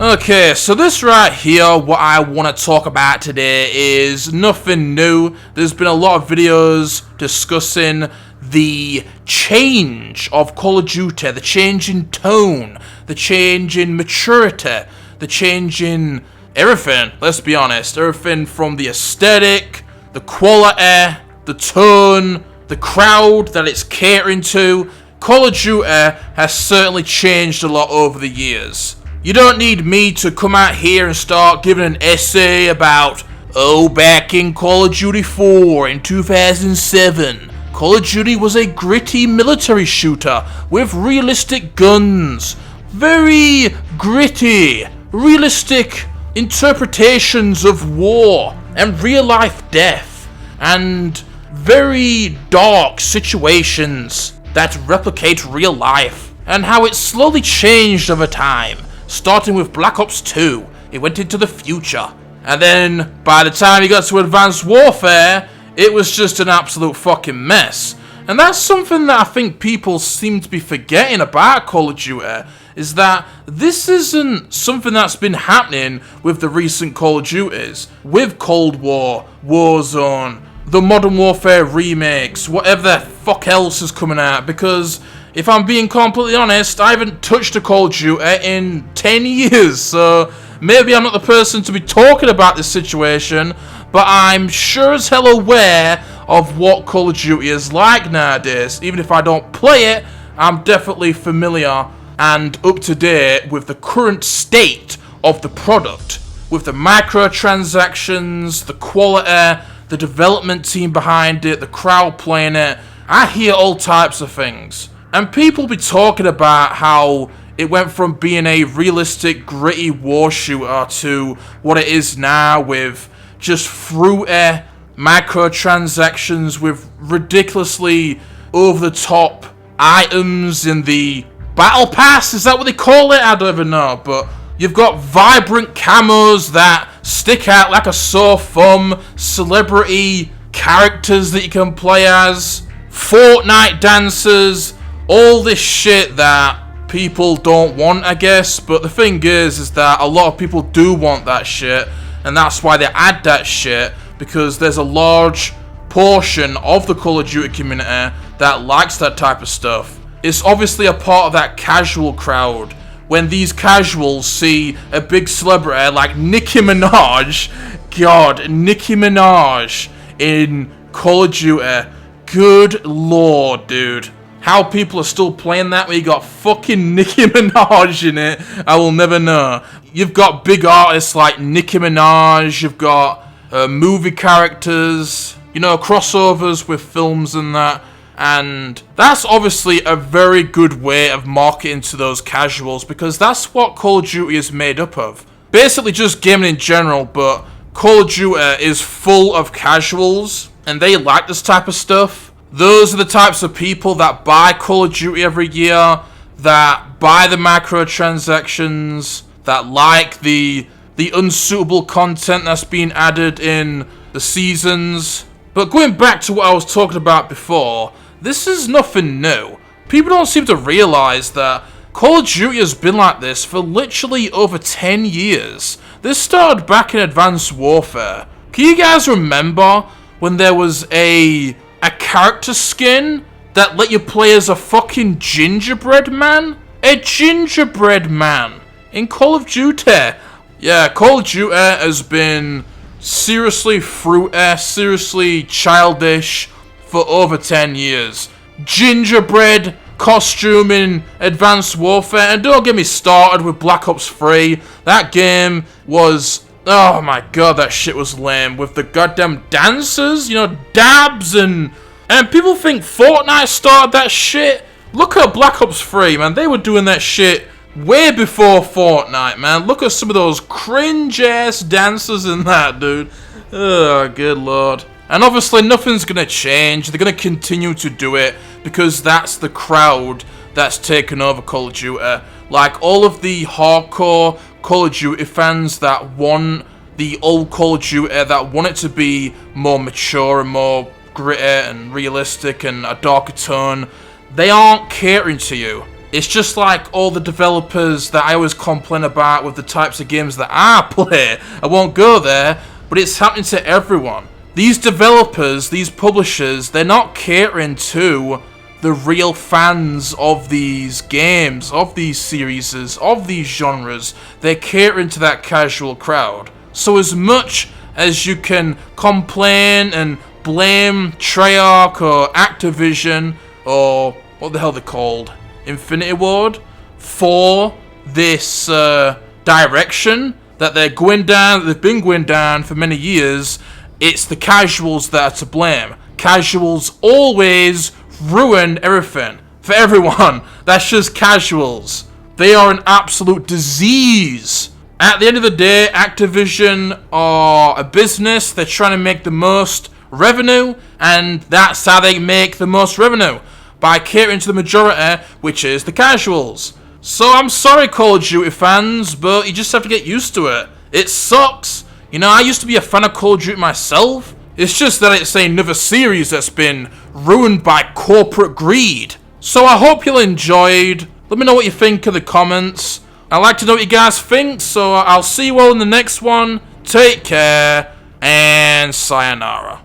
Okay, so this right here, what I want to talk about today is nothing new. There's been a lot of videos discussing the change of Call of Duty, the change in tone, the change in maturity, the change in everything, let's be honest. Everything from the aesthetic, the quality, the tone, the crowd that it's catering to. Call of Duty has certainly changed a lot over the years. You don't need me to come out here and start giving an essay about, back in Call of Duty 4 in 2007, Call of Duty was a gritty military shooter with realistic guns, very gritty, realistic interpretations of war and real-life death, and very dark situations that replicate real life, and how it slowly changed over time. Starting with Black Ops 2, it went into the future. And then, by the time you got to Advanced Warfare, it was just an absolute fucking mess. And that's something that I think people seem to be forgetting about Call of Duty, is that this isn't something that's been happening with the recent Call of Duties. With Cold War, Warzone, the Modern Warfare remakes, whatever the fuck else is coming out, because if I'm being completely honest, I haven't touched a Call of Duty in 10 years, so maybe I'm not the person to be talking about this situation, but I'm sure as hell aware of what Call of Duty is like nowadays. Even if I don't play it, I'm definitely familiar and up to date with the current state of the product, with the microtransactions, the quality, the development team behind it, the crowd playing it. I hear all types of things. And people be talking about how it went from being a realistic, gritty war shooter to what it is now with just fruity microtransactions with ridiculously over-the-top items in the Battle Pass. Is that what they call it? I don't even know. But you've got vibrant camos that stick out like a sore thumb, celebrity characters that you can play as, Fortnite dancers, all this shit that people don't want, I guess. But the thing is that a lot of people do want that shit, and that's why they add that shit, because there's a large portion of the Call of Duty community that likes that type of stuff. It's obviously a part of that casual crowd. When these casuals see a big celebrity like Nicki Minaj, God, Nicki Minaj in Call of Duty, good lord, dude. How people are still playing that when you got fucking Nicki Minaj in it, I will never know. You've got big artists like Nicki Minaj, you've got movie characters, you know, crossovers with films and that. And that's obviously a very good way of marketing to those casuals, because that's what Call of Duty is made up of. Basically just gaming in general, but Call of Duty is full of casuals, and they like this type of stuff. Those are the types of people that buy Call of Duty every year, that buy the microtransactions, that like the unsuitable content that's being added in the seasons. But going back to what I was talking about before, this is nothing new. People don't seem to realize that Call of Duty has been like this for literally over 10 years. This started back in Advanced Warfare. Can you guys remember when there was a character skin that let you play as a fucking gingerbread man? A gingerbread man in Call of Duty. Yeah, Call of Duty has been seriously fruity, seriously childish for over 10 years. Gingerbread costume in Advanced Warfare, and don't get me started with Black Ops 3. That game was, oh my god, that shit was lame, with the goddamn dancers, you know, dabs, and people think Fortnite started that shit. Look at Black Ops 3, man, they were doing that shit way before Fortnite, man. Look at some of those cringe-ass dancers in that, dude. Oh, good lord. And obviously nothing's gonna change. They're gonna continue to do it because that's the crowd that's taken over Call of Duty. Like all of the hardcore Call of Duty fans that want the old Call of Duty, that want it to be more mature and more gritty and realistic and a darker tone, they aren't catering to you. It's just like all the developers that I always complain about with the types of games that I play. I won't go there, but it's happening to everyone. These developers, these publishers, they're not catering to the real fans of these games, of these series, of these genres. They're catering to that casual crowd. So as much as you can complain and blame Treyarch or Activision or what the hell they're called, Infinity Ward, for this direction that they're going down, that they've been going down for many years, it's the casuals that are to blame. Casuals always ruin everything for everyone. That's just casuals. They are an absolute disease. At the end of the day, Activision are a business. They're trying to make the most revenue, and that's how they make the most revenue, by catering to the majority, which is the casuals. So I'm sorry, Call of Duty fans, but you just have to get used to it. It sucks. You know, I used to be a fan of Call of Duty myself. It's just that it's another series that's been ruined by corporate greed. So I hope you enjoyed. Let me know what you think in the comments. I'd like to know what you guys think, so I'll see you all in the next one. Take care, and sayonara.